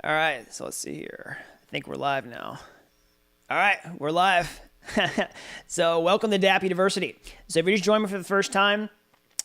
All right, so let's see here. I think we're live now. All right, we're live. So welcome to Dapp University. So if you just joined me for the first time,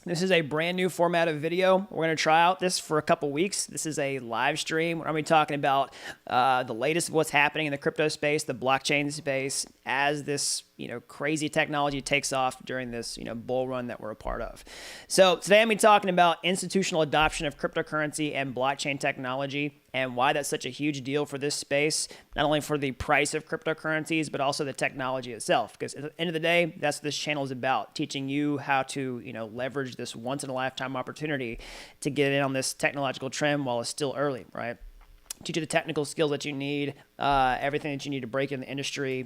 this is a brand new format of video. We're going to try out this for a couple weeks. This is a live stream. We're going to be talking about the latest of what's happening in the crypto space, the blockchain space, as this crazy technology takes off during this bull run that we're a part of. So today I'm going to be talking about institutional adoption of cryptocurrency and blockchain technology and why that's such a huge deal for this space, not only for the price of cryptocurrencies, but also the technology itself. Because at the end of the day, that's what this channel is about, teaching you how to leverage this once-in-a-lifetime opportunity to get in on this technological trend while it's still early, right? Teach you the technical skills that you need, everything that you need to break in the industry,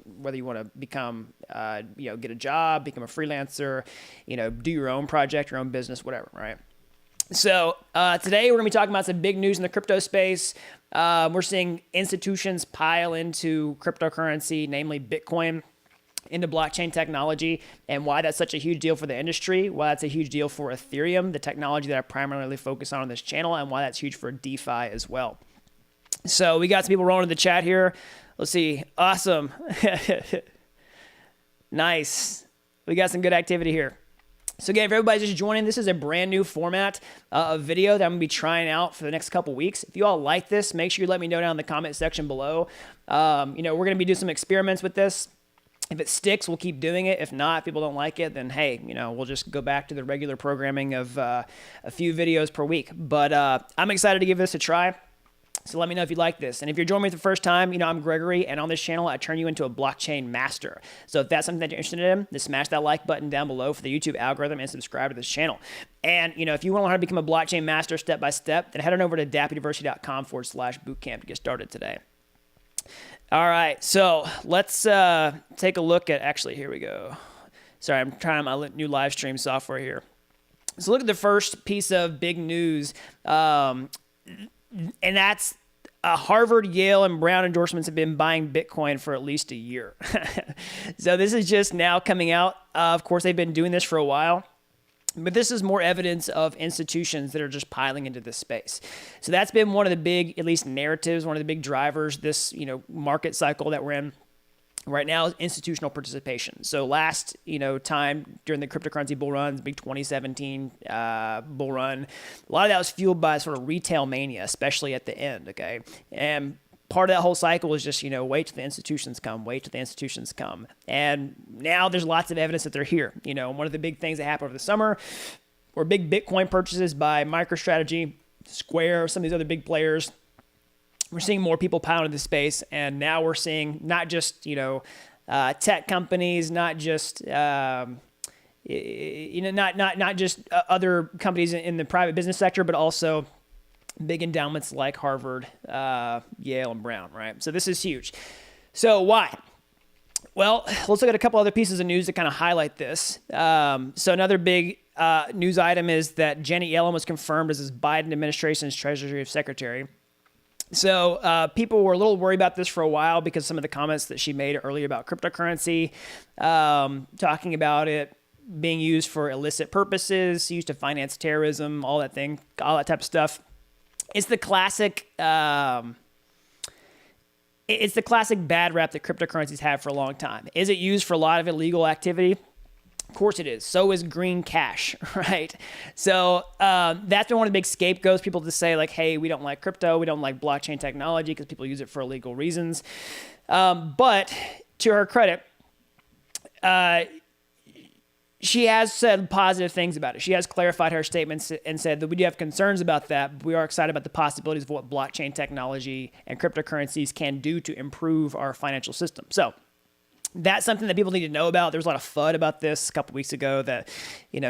whether you want to become, get a job, become a freelancer, do your own project, your own business, whatever, right? So today we're going to be talking about some big news in the crypto space. We're seeing institutions pile into cryptocurrency, namely Bitcoin, into blockchain technology, and why that's such a huge deal for the industry, why that's a huge deal for Ethereum, the technology that I primarily focus on this channel, and why that's huge for DeFi as well. So we got some people rolling in the chat here. Let's see. Awesome. Nice. We got some good activity here. So again, if everybody's just joining, this is a brand new format of video that I'm going to be trying out for the next couple weeks. If you all like this, make sure you let me know down in the comment section below. We're going to be doing some experiments with this. If it sticks, we'll keep doing it. If not, if people don't like it, then hey, we'll just go back to the regular programming of a few videos per week. But I'm excited to give this a try. So let me know if you like this. And if you're joining me for the first time, I'm Gregory, and on this channel, I turn you into a blockchain master. So if that's something that you're interested in, just smash that like button down below for the YouTube algorithm and subscribe to this channel. And, if you want to learn how to become a blockchain master step by step, then head on over to dappuniversity.com/bootcamp to get started today. All right, so let's take a look at, actually, here we go. Sorry, I'm trying my new live stream software here. So look at the first piece of big news. And that's Harvard, Yale, and Brown endorsements have been buying Bitcoin for at least a year. So this is just now coming out. Of course, they've been doing this for a while. But this is more evidence of institutions that are just piling into this space. So that's been one of the big, at least narratives, one of the big drivers, this market cycle that we're in right now, is institutional participation. So last time during the cryptocurrency bull run, the big 2017 bull run, a lot of that was fueled by sort of retail mania, especially at the end. Okay, and part of that whole cycle is just wait till the institutions come, wait till the institutions come, and now there's lots of evidence that they're here. One of the big things that happened over the summer were big Bitcoin purchases by MicroStrategy, Square, some of these other big players. We're seeing more people pile into the space, and now we're seeing not just tech companies, not just not just other companies in the private business sector, but also big endowments like Harvard, Yale, and Brown. Right. So this is huge. So why? Well, let's look at a couple other pieces of news that kind of highlight this. So another big news item is that Janet Yellen was confirmed as this Biden administration's Treasury Secretary. So people were a little worried about this for a while because of some of the comments that she made earlier about cryptocurrency, talking about it being used for illicit purposes, used to finance terrorism, all that type of stuff. It's the classic bad rap that cryptocurrencies have for a long time. Is it used for a lot of illegal activity? Of course it is. So is green cash, right? So that's been one of the big scapegoats. People just say like, hey, we don't like crypto. We don't like blockchain technology because people use it for illegal reasons. But to her credit, she has said positive things about it. She has clarified her statements and said that we do have concerns about that, but we are excited about the possibilities of what blockchain technology and cryptocurrencies can do to improve our financial system. So that's something that people need to know about. There was a lot of FUD about this a couple weeks ago that,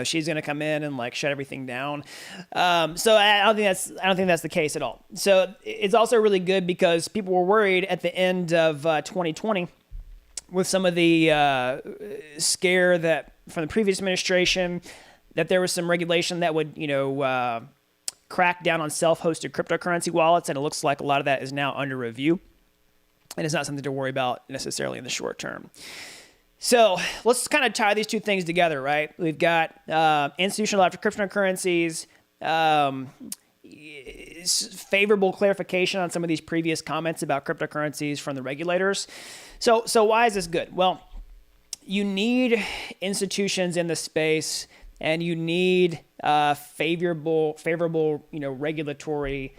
she's going to come in and shut everything down. So I don't think that's the case at all. So it's also really good because people were worried at the end of 2020 with some of the scare that from the previous administration that there was some regulation that would, crack down on self-hosted cryptocurrency wallets, and it looks like a lot of that is now under review. And it's not something to worry about necessarily in the short term. So let's kind of tie these two things together, right? We've got institutional adoption cryptocurrencies, favorable clarification on some of these previous comments about cryptocurrencies from the regulators. So why is this good? Well, you need institutions in the space, and you need favorable, regulatory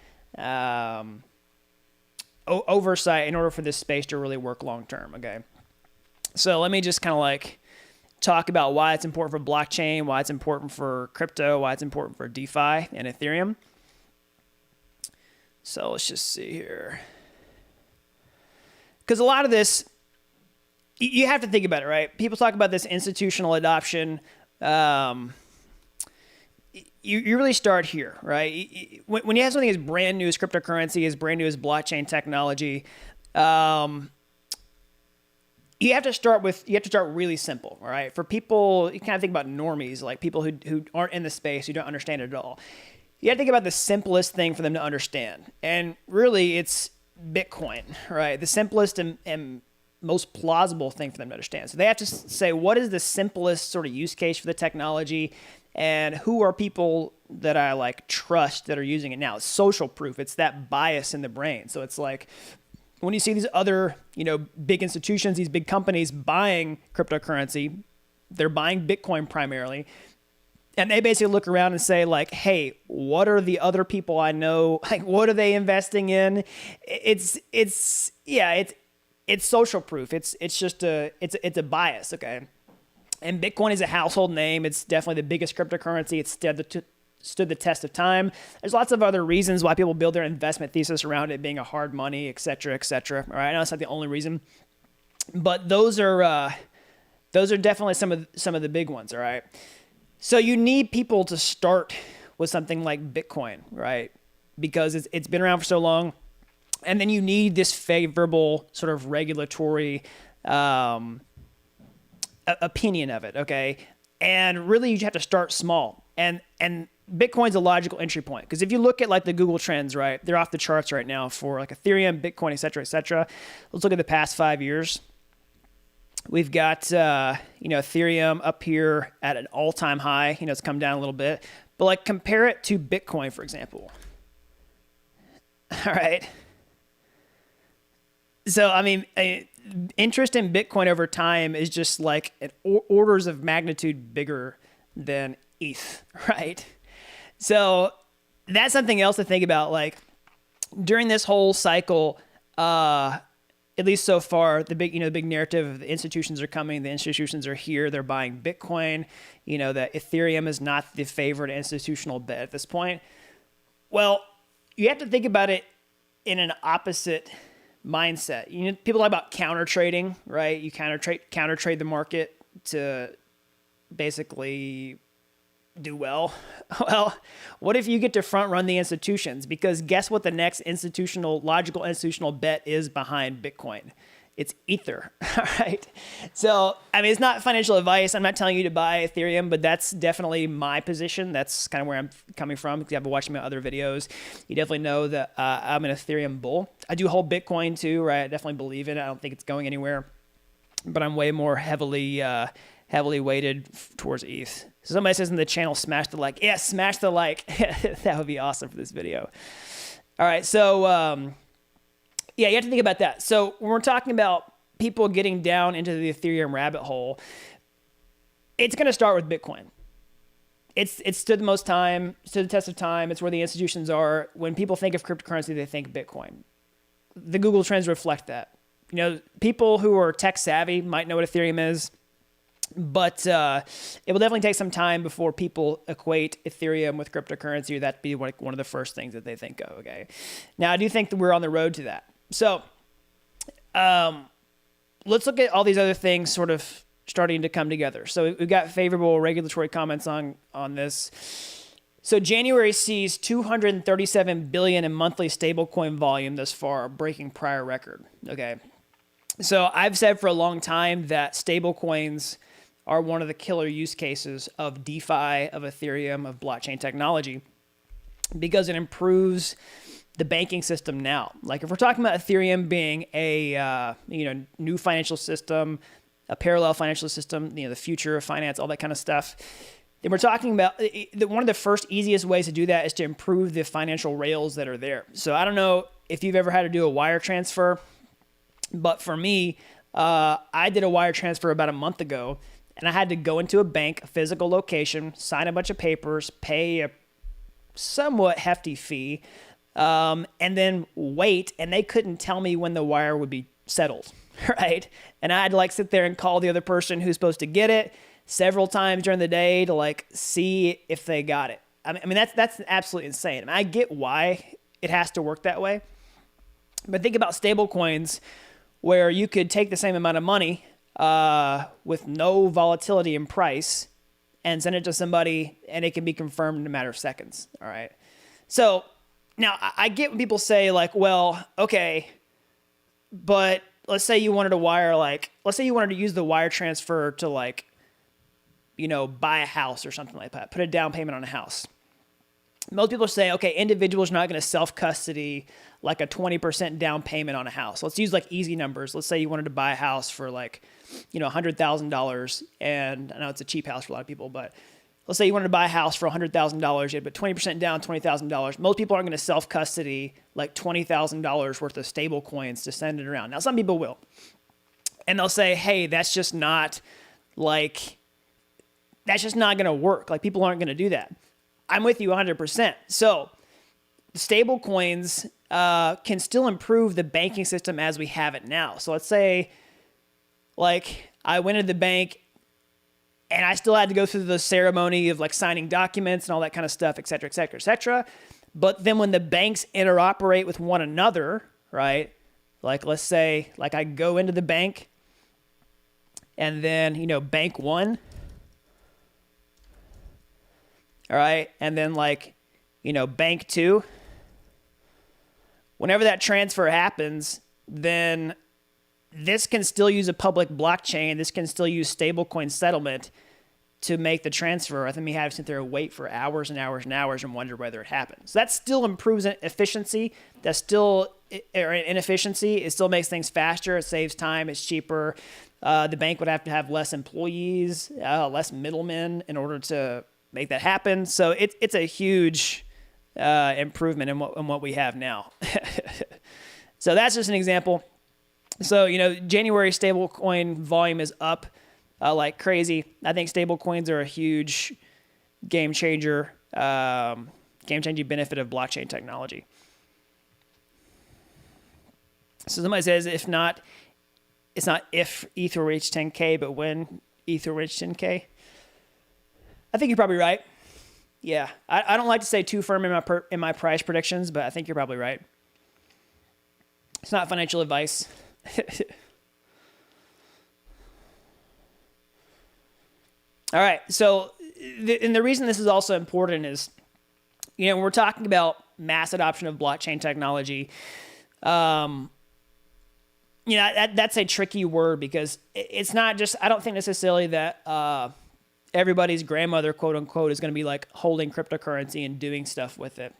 oversight in order for this space to really work long term. Okay, so let me just kind of like talk about why it's important for blockchain, why it's important for crypto, why it's important for DeFi and Ethereum. So let's just see here, because a lot of this, you have to think about it, right? People talk about this institutional adoption. You really start here, right? When you have something as brand new as cryptocurrency, as brand new as blockchain technology, you have to start really simple, all right? For people, you kind of think about normies, like people who aren't in the space, who don't understand it at all. You have to think about the simplest thing for them to understand. And really, it's Bitcoin, right? The simplest and most plausible thing for them to understand. So they have to say, what is the simplest sort of use case for the technology, and who are people that I like trust that are using it now? It's social proof. It's that bias in the brain. So it's like when you see these other, big institutions, these big companies buying cryptocurrency, they're buying Bitcoin primarily. And they basically look around and say like, hey, what are the other people I know? Like, what are they investing in? It's social proof. It's a bias, okay? And Bitcoin is a household name. It's definitely the biggest cryptocurrency. It's stood the test of time. There's lots of other reasons why people build their investment thesis around it being a hard money, et cetera, et cetera. All right, I know it's not the only reason, but those are definitely some of the big ones. All right, so you need people to start with something like Bitcoin, right? Because it's been around for so long. And then you need this favorable sort of regulatory opinion of it, okay? And really, you have to start small. And Bitcoin's a logical entry point, because if you look at like the Google Trends, right, they're off the charts right now for like Ethereum, Bitcoin, et cetera, et cetera. Let's look at the past 5 years. We've got Ethereum up here at an all-time high. It's come down a little bit, but like compare it to Bitcoin, for example. All right. So, I mean, interest in Bitcoin over time is just like orders of magnitude bigger than ETH, right? So that's something else to think about. Like during this whole cycle, at least so far, the big narrative of the institutions are coming, the institutions are here, they're buying Bitcoin, that Ethereum is not the favorite institutional bet at this point. Well, you have to think about it in an opposite mindset. People talk about counter trading, right? You counter trade the market to basically do well. Well, what if you get to front run the institutions? Because guess what the next logical institutional bet is behind Bitcoin? It's Ether, all right? So, I mean, it's not financial advice. I'm not telling you to buy Ethereum, but that's definitely my position. That's kind of where I'm coming from, because I've been watching my other videos. You definitely know that I'm an Ethereum bull. I do hold Bitcoin too, right? I definitely believe in it. I don't think it's going anywhere, but I'm way more heavily weighted towards ETH. So somebody says in the channel, smash the like. Yeah, smash the like. That would be awesome for this video. All right, so... yeah, you have to think about that. So when we're talking about people getting down into the Ethereum rabbit hole, it's going to start with Bitcoin. It's stood the test of time. It's where the institutions are. When people think of cryptocurrency, they think Bitcoin. The Google Trends reflect that. People who are tech savvy might know what Ethereum is, but it will definitely take some time before people equate Ethereum with cryptocurrency, or that be like one of the first things that they think of, okay? Now, I do think that we're on the road to that. So let's look at all these other things sort of starting to come together. So we've got favorable regulatory comments on this. So January sees 237 billion in monthly stablecoin volume thus far, breaking prior record. Okay. So I've said for a long time that stablecoins are one of the killer use cases of DeFi, of Ethereum, of blockchain technology, because it improves the banking system now. Like if we're talking about Ethereum being a new financial system, a parallel financial system, the future of finance, all that kind of stuff, And we're talking about one of the first easiest ways to do that is to improve the financial rails that are there. So I don't know if you've ever had to do a wire transfer, but for me, I did a wire transfer about a month ago, and I had to go into a bank, a physical location, sign a bunch of papers, pay a somewhat hefty fee, and then wait, and they couldn't tell me when the wire would be settled, right? And I had to like sit there and call the other person who's supposed to get it several times during the day to like see if they got it. I mean that's absolutely insane. I mean, I get why it has to work that way, but think about stable coins where you could take the same amount of money with no volatility in price and send it to somebody and it can be confirmed in a matter of seconds. All right. So now I get when people say like, well, okay, but let's say you wanted to let's say you wanted to use the wire transfer to like, buy a house or something like that, put a down payment on a house. Most people say, okay, individuals are not going to self-custody like a 20% down payment on a house. Let's use like easy numbers. Let's say you wanted to buy a house for like, $100,000. And I know it's a cheap house for a lot of people, but let's say you wanted to buy a house for $100,000. You had to put 20% down, $20,000. Most people aren't going to self-custody like $20,000 worth of stable coins to send it around. Now, some people will. And they'll say, hey, that's just not going to work. Like people aren't going to do that. I'm with you 100%. So stable coins can still improve the banking system as we have it now. So let's say like I went to the bank and I still had to go through the ceremony of like signing documents and all that kind of stuff, et cetera, et cetera, et cetera. But then when the banks interoperate with one another, right? Like let's say like I go into the bank and then, bank one, all right, and then like, bank two. Whenever that transfer happens, then this can still use a public blockchain. This can still use stablecoin settlement to make the transfer. I think we have to sit there and wait for hours and hours and hours and wonder whether it happens. So that still improves efficiency. That's still inefficiency. It still makes things faster. It saves time. It's cheaper. The bank would have to have less employees, less middlemen in order to make that happen. So it's a huge improvement in what we have now. So that's just an example. So, January stablecoin volume is up like crazy. I think stablecoins are a huge game-changing benefit of blockchain technology. So somebody says, it's not if Ether reached 10K, but when Ether reached 10K. I think you're probably right. Yeah, I don't like to say too firm in my price predictions, but I think you're probably right. It's not financial advice. All right. So, the reason this is also important is, when we're talking about mass adoption of blockchain technology, that's a tricky word because it's not just, I don't think necessarily that everybody's grandmother, quote unquote, is going to be like holding cryptocurrency and doing stuff with it.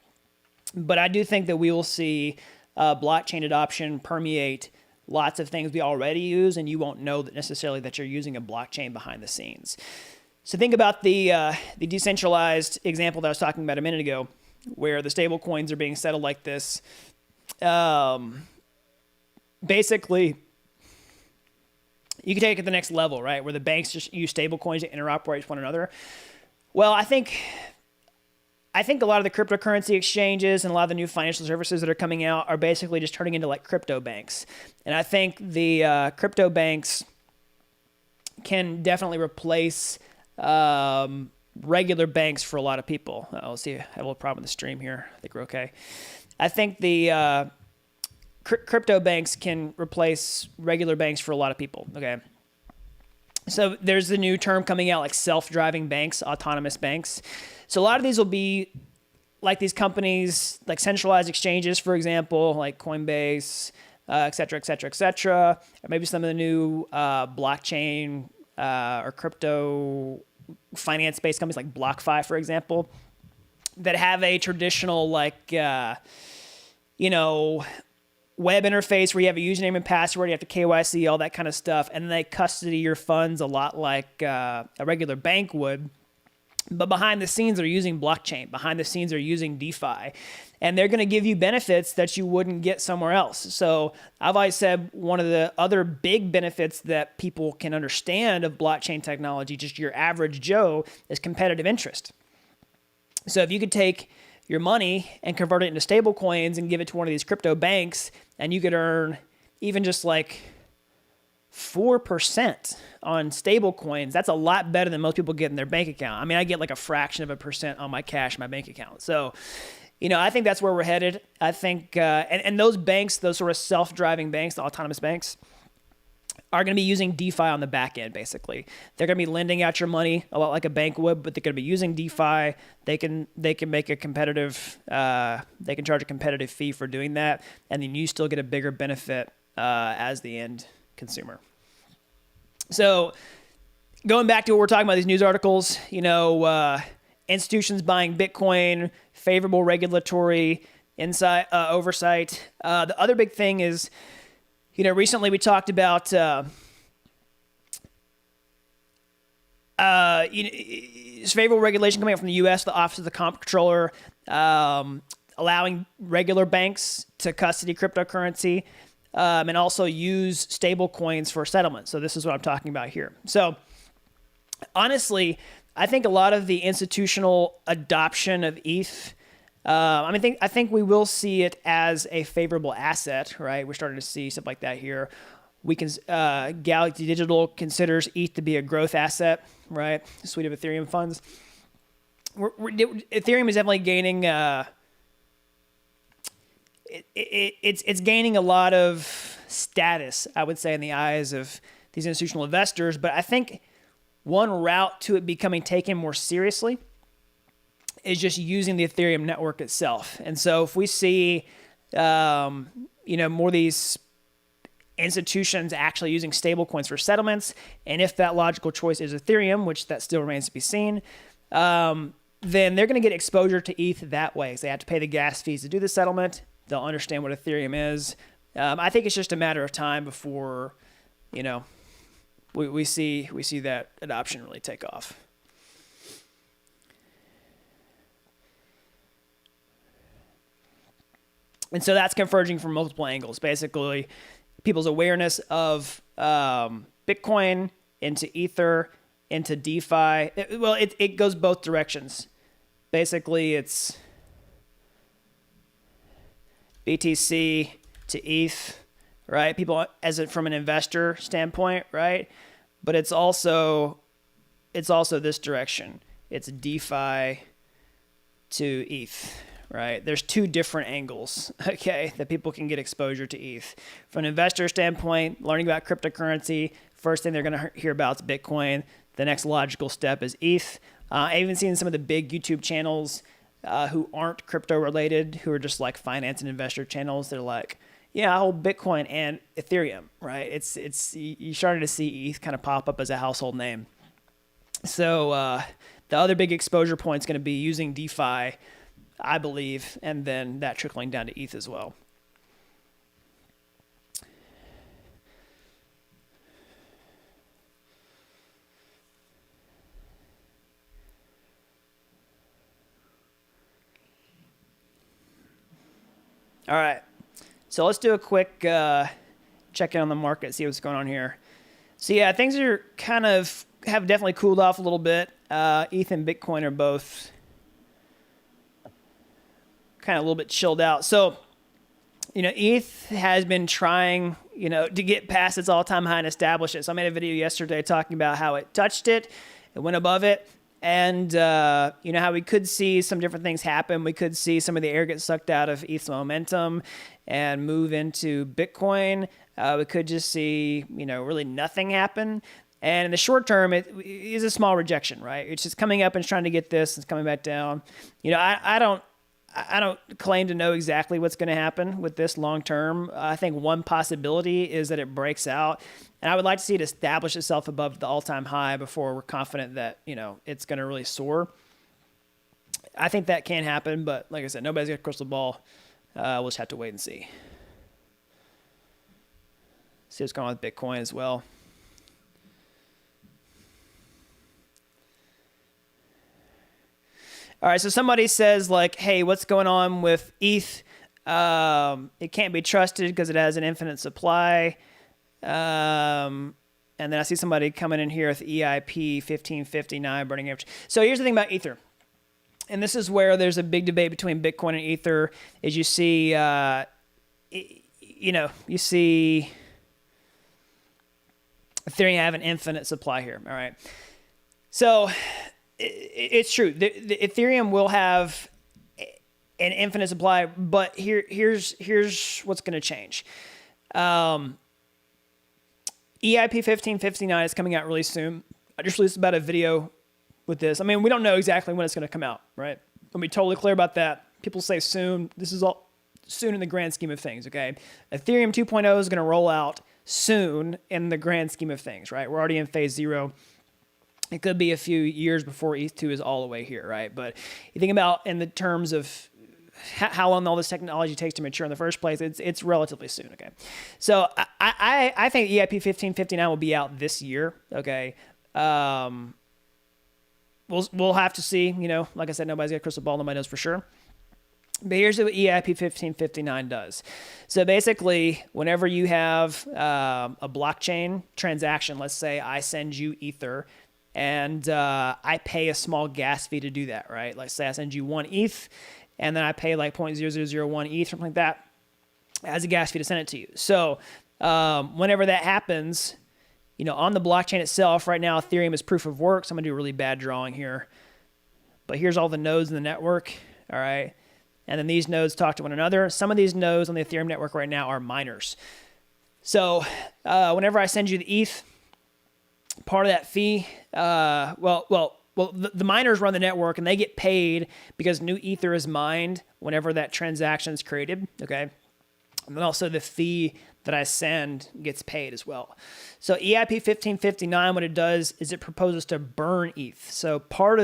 But I do think that we will see blockchain adoption permeate lots of things we already use, and you won't know that necessarily that you're using a blockchain behind the scenes. So think about the decentralized example that I was talking about a minute ago, where the stable coins are being settled like this. Basically, you can take it to the next level, right? Where the banks just use stable coins to interoperate with one another. Well, I think a lot of the cryptocurrency exchanges and a lot of the new financial services that are coming out are basically just turning into like crypto banks. And I think the crypto banks can definitely replace regular banks for a lot of people. Let's see, I have a little problem with the stream here. I think we're okay. I think the crypto banks can replace regular banks for a lot of people, okay? So there's the new term coming out like self-driving banks, autonomous banks. So a lot of these will be like these companies, like centralized exchanges, for example, like Coinbase, et cetera, et cetera, et cetera. Or maybe some of the new blockchain or crypto finance-based companies like BlockFi, for example, that have a traditional web interface where you have a username and password, you have to KYC, all that kind of stuff, and they custody your funds a lot like a regular bank would. But behind the scenes, they're using blockchain. Behind the scenes, they're using DeFi. And they're going to give you benefits that you wouldn't get somewhere else. So I've always said one of the other big benefits that people can understand of blockchain technology, just your average Joe, is competitive interest. So if you could take your money and convert it into stable coins and give it to one of these crypto banks, and you could earn even just like 4% on stable coins, that's a lot better than most people get in their bank account. I mean, I get like a fraction of a percent on my cash in my bank account. So, I think that's where we're headed. I think, and those banks, those sort of self-driving banks, the autonomous banks, are going to be using DeFi on the back end, basically. They're going to be lending out your money a lot like a bank would, but they're going to be using DeFi. They can make a competitive, they can charge a competitive fee for doing that, and then you still get a bigger benefit as the end consumer. So going back to what we're talking about, these news articles, institutions buying Bitcoin, favorable regulatory oversight. The other big thing is, recently we talked about favorable regulation coming out from the U.S., the Office of the Comptroller, allowing regular banks to custody cryptocurrency and also use stable coins for settlement. So this is what I'm talking about here. So honestly, I think a lot of the institutional adoption of ETH, I think we will see it as a favorable asset, right? We're starting to see stuff like that here. We can Galaxy Digital considers ETH to be a growth asset, right? The suite of Ethereum funds. Ethereum is definitely gaining. It's gaining a lot of status, I would say, in the eyes of these institutional investors. But I think one route to it becoming taken more seriously is just using the Ethereum network itself. And so if we see, more of these institutions actually using stablecoins for settlements, and if that logical choice is Ethereum, which that still remains to be seen, then they're going to get exposure to ETH that way. So they have to pay the gas fees to do the settlement. They'll understand what Ethereum is. I think it's just a matter of time before, we see that adoption really take off. And so that's converging from multiple angles. Basically, people's awareness of Bitcoin into Ether, into DeFi. It goes both directions. Basically, it's BTC to ETH, right? People, from an investor standpoint, right? But it's also this direction. It's DeFi to ETH, right? There's two different angles, okay, that people can get exposure to ETH. From an investor standpoint, learning about cryptocurrency, first thing they're going to hear about is Bitcoin. The next logical step is ETH. I've even seen some of the big YouTube channels who aren't crypto related, who are just like finance and investor channels. They're like, yeah, I hold Bitcoin and Ethereum, right? You're starting to see ETH kind of pop up as a household name. So the other big exposure point is going to be using DeFi, I believe, and then that trickling down to ETH as well. All right, so let's do a quick check in on the market, see what's going on here. So yeah, things are have definitely cooled off a little bit. ETH and Bitcoin are both kind of a little bit chilled out. So, ETH has been trying, to get past its all-time high and establish it. So I made a video yesterday talking about how it touched it, it went above it, and how we could see some different things happen. We could see some of the air get sucked out of ETH's momentum and move into Bitcoin. We could just see, really nothing happen. And in the short term, it is a small rejection, right? It's just coming up and trying to get this, it's coming back down. I don't claim to know exactly what's going to happen with this long term. I think one possibility is that it breaks out, and I would like to see it establish itself above the all-time high before we're confident that it's going to really soar. I think that can happen, but like I said, nobody's got a crystal ball. We'll just have to wait and see. See what's going on with Bitcoin as well. All right, so somebody says like, hey, what's going on with ETH? It can't be trusted because it has an infinite supply. And then I see somebody coming in here with EIP 1559 burning average. So here's the thing about Ether. And this is where there's a big debate between Bitcoin and Ether. Is you see, you see Ethereum have an infinite supply here. All right. So it's true. The Ethereum will have an infinite supply, but here's what's going to change. EIP 1559 is coming out really soon. I just released about a video with this. I mean, we don't know exactly when it's going to come out, right? I'll be totally clear about that. People say soon. This is all soon in the grand scheme of things, okay? Ethereum 2.0 is going to roll out soon in the grand scheme of things, right? We're already in phase 0. It could be a few years before ETH2 is all the way here, right? But you think about in the terms of how long all this technology takes to mature in the first place, it's relatively soon, okay? So I think EIP 1559 will be out this year, okay? We'll have to see, like I said, nobody's got a crystal ball, nobody knows for sure. But here's what EIP 1559 does. So basically, whenever you have a blockchain transaction, let's say I send you Ether, and I pay a small gas fee to do that, right? Let's say I send you 1 ETH, and then I pay like 0.0001 ETH, something like that, as a gas fee to send it to you. So whenever that happens, on the blockchain itself, right now, Ethereum is proof of work. So I'm going to do a really bad drawing here. But here's all the nodes in the network, all right? And then these nodes talk to one another. Some of these nodes on the Ethereum network right now are miners. So whenever I send you the ETH, part of that fee, the miners run the network, and they get paid because new Ether is mined whenever that transaction is created, okay? And then also the fee that I send gets paid as well. So EIP 1559, what it does is it proposes to burn ETH. So part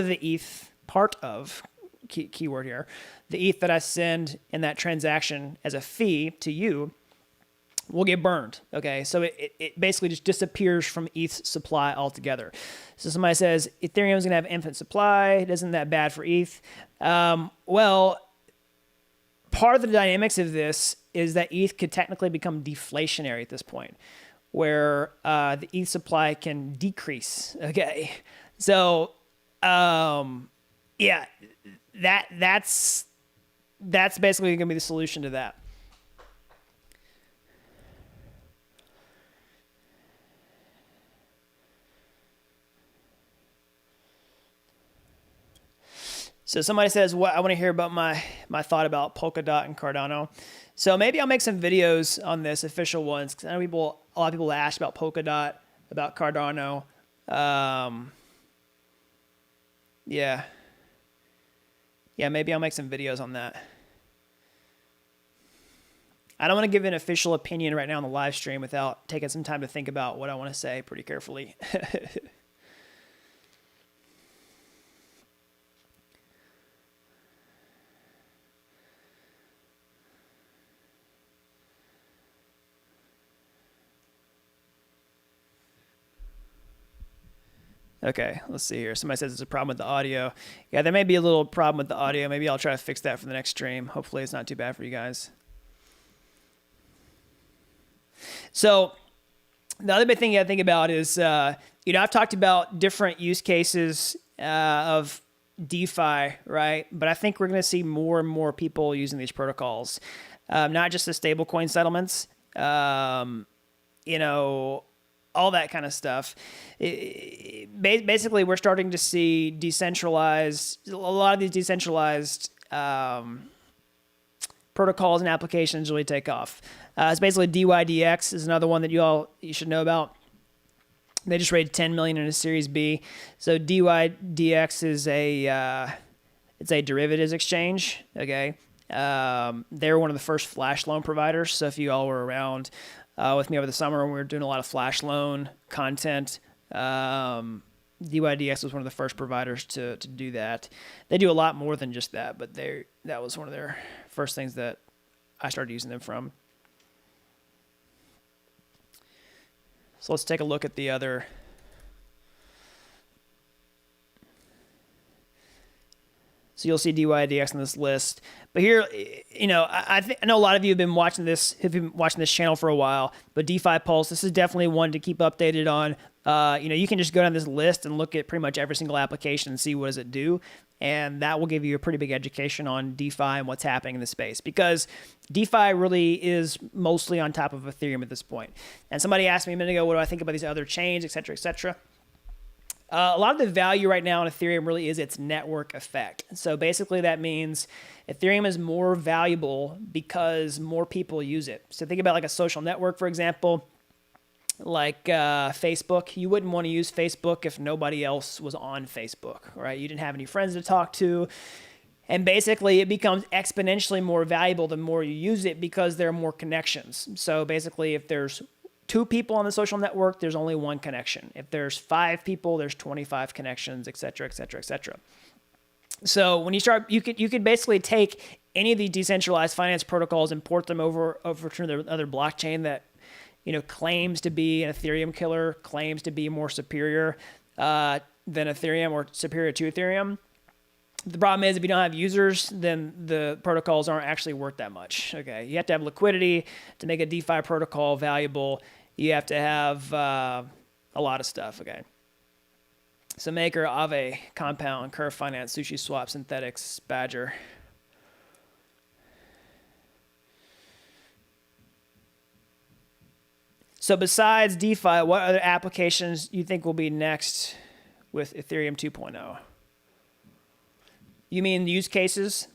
of, keyword here, the ETH that I send in that transaction as a fee to you will get burned, okay? So it basically just disappears from ETH's supply altogether. So somebody says, Ethereum is going to have infinite supply. It isn't that bad for ETH. Well, part of the dynamics of this is that ETH could technically become deflationary at this point, where the ETH supply can decrease, okay? So, yeah, that's basically going to be the solution to that. So somebody says, "What I want to hear about my thought about Polkadot and Cardano." So maybe I'll make some videos on this, official ones, because I know a lot of people ask about Polkadot, about Cardano. Yeah, maybe I'll make some videos on that. I don't want to give an official opinion right now on the live stream without taking some time to think about what I want to say pretty carefully. Okay, let's see here. Somebody says there's a problem with the audio. Yeah, there may be a little problem with the audio. Maybe I'll try to fix that for the next stream. Hopefully it's not too bad for you guys. So the other big thing you gotta think about is, I've talked about different use cases of DeFi, right? But I think we're going to see more and more people using these protocols, not just the stablecoin settlements, all that kind of stuff. Basically, we're starting to see a lot of these decentralized protocols and applications really take off. It's basically dYdX is another one that you should know about. They just raised $10 million in a Series B. So dYdX is it's a derivatives exchange. Okay, they were one of the first flash loan providers. So if you all were around with me over the summer, we were doing a lot of flash loan content. dYdX was one of the first providers to do that. They do a lot more than just that, but that was one of their first things that I started using them from. So let's take a look at the other. So you'll see dYdX on this list. But here, you know, I know a lot of you have been watching this channel for a while, but DeFi Pulse, this is definitely one to keep updated on. You know, you can just go down this list and look at pretty much every single application and see what does it do. And that will give you a pretty big education on DeFi and what's happening in the space, because DeFi really is mostly on top of Ethereum at this point. And somebody asked me a minute ago, what do I think about these other chains, et cetera, et cetera. A lot of the value right now in Ethereum really is its network effect. So basically that means Ethereum is more valuable because more people use it. So think about like a social network, for example, like Facebook. You wouldn't want to use Facebook if nobody else was on Facebook, right? You didn't have any friends to talk to. And basically it becomes exponentially more valuable the more you use it, because there are more connections. So basically if there's 2 people on the social network, there's only 1 connection. If there's 5 people, there's 25 connections, et cetera, et cetera, et cetera. So when you start, you could basically take any of these decentralized finance protocols and port them over to another blockchain that, you know, claims to be an Ethereum killer, claims to be more superior than Ethereum or superior to Ethereum. The problem is if you don't have users, then the protocols aren't actually worth that much. Okay, you have to have liquidity to make a DeFi protocol valuable. You have to have a lot of stuff. Okay. So Maker, Aave, Compound, Curve Finance, Sushi Swap, Synthetics, Badger. So besides DeFi, what other applications you think will be next with Ethereum 2.0? You mean use cases?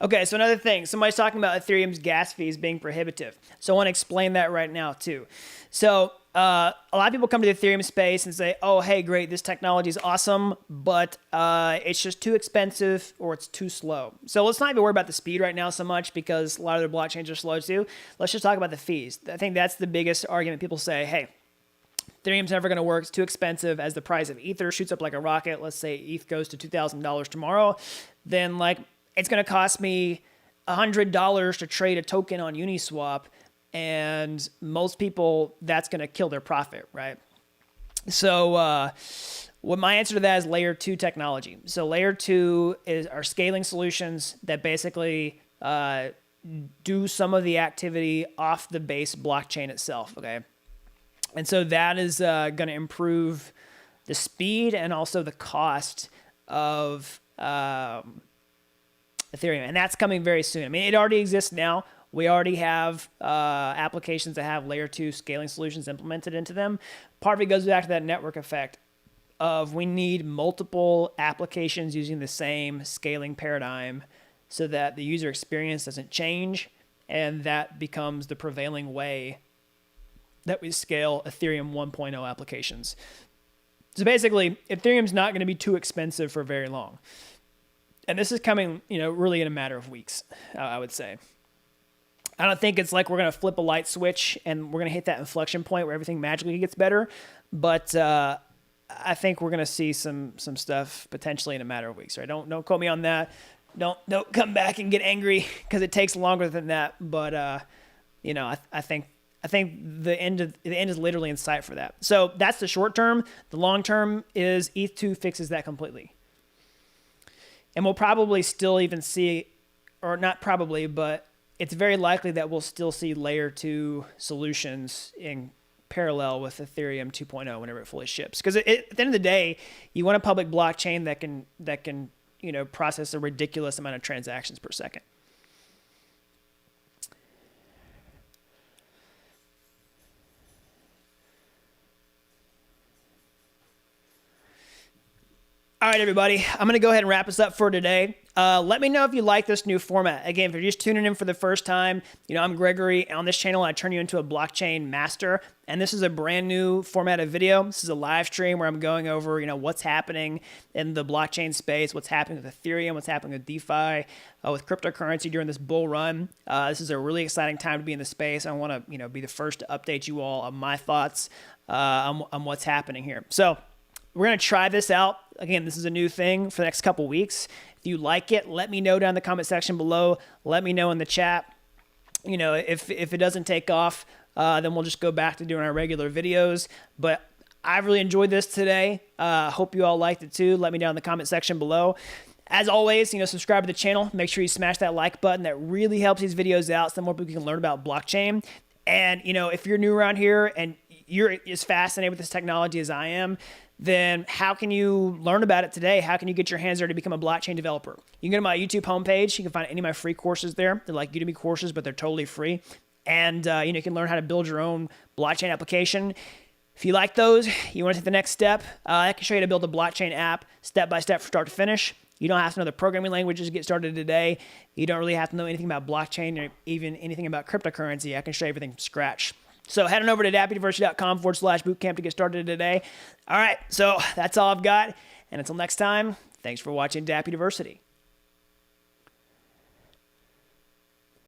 Okay, so another thing, somebody's talking about Ethereum's gas fees being prohibitive. So I want to explain that right now too. So a lot of people come to the Ethereum space and say, oh, hey, great, this technology is awesome, but it's just too expensive or it's too slow. So let's not even worry about the speed right now so much, because a lot of their blockchains are slow too. Let's just talk about the fees. I think that's the biggest argument. People say, hey, Ethereum's never going to work. It's too expensive. As the price of Ether shoots up like a rocket, let's say ETH goes to $2,000 tomorrow, then like it's going to cost me $100 to trade a token on Uniswap, and most people, that's going to kill their profit, right? So what my answer to that is layer 2 technology. So layer 2 are scaling solutions that basically do some of the activity off the base blockchain itself, okay? And so that is going to improve the speed and also the cost of Ethereum. And that's coming very soon. I mean, it already exists now. We already have applications that have layer 2 scaling solutions implemented into them. Part of it goes back to that network effect of we need multiple applications using the same scaling paradigm so that the user experience doesn't change, and that becomes the prevailing way that we scale Ethereum 1.0 applications. So basically, Ethereum's not going to be too expensive for very long. And this is coming, you know, really in a matter of weeks, I would say. I don't think it's like we're going to flip a light switch and we're going to hit that inflection point where everything magically gets better. But I think we're going to see some stuff potentially in a matter of weeks. Right? Don't quote me on that. Don't come back and get angry because it takes longer than that. But you know, I think the end is literally in sight for that. So that's the short term. The long term is ETH2 fixes that completely. And we'll probably still even see, or not probably, but it's very likely that we'll still see layer 2 solutions in parallel with Ethereum 2.0 whenever it fully ships. Because at the end of the day, you want a public blockchain that can you know, process a ridiculous amount of transactions per second. All right, everybody, I'm going to go ahead and wrap this up for today. Let me know if you like this new format. Again, if you're just tuning in for the first time, I'm Gregory. On this channel, I turn you into a blockchain master. And this is a brand new format of video. This is a live stream where I'm going over, what's happening in the blockchain space, what's happening with Ethereum, what's happening with DeFi, with cryptocurrency during this bull run. This is a really exciting time to be in the space. I want to, be the first to update you all on my thoughts on what's happening here. So we're going to try this out. Again, this is a new thing for the next couple weeks. If you like it, let me know down in the comment section below. Let me know in the chat. If it doesn't take off, then we'll just go back to doing our regular videos. But I really enjoyed this today. Hope you all liked it too. Let me know in the comment section below. As always, subscribe to the channel. Make sure you smash that like button. That really helps these videos out so more people can learn about blockchain. And, if you're new around here and you're as fascinated with this technology as I am, then how can you learn about it today? How can you get your hands there to become a blockchain developer? You can go to my YouTube homepage. You can find any of my free courses there. They're like Udemy courses, but they're totally free. And you can learn how to build your own blockchain application. If you like those, you want to take the next step, I can show you how to build a blockchain app step by step from start to finish. You don't have to know the programming languages to get started today. You don't really have to know anything about blockchain or even anything about cryptocurrency. I can show you everything from scratch. So head on over to dappidiversity.com/bootcamp to get started today. All right, so that's all I've got. And until next time, thanks for watching Dapp University.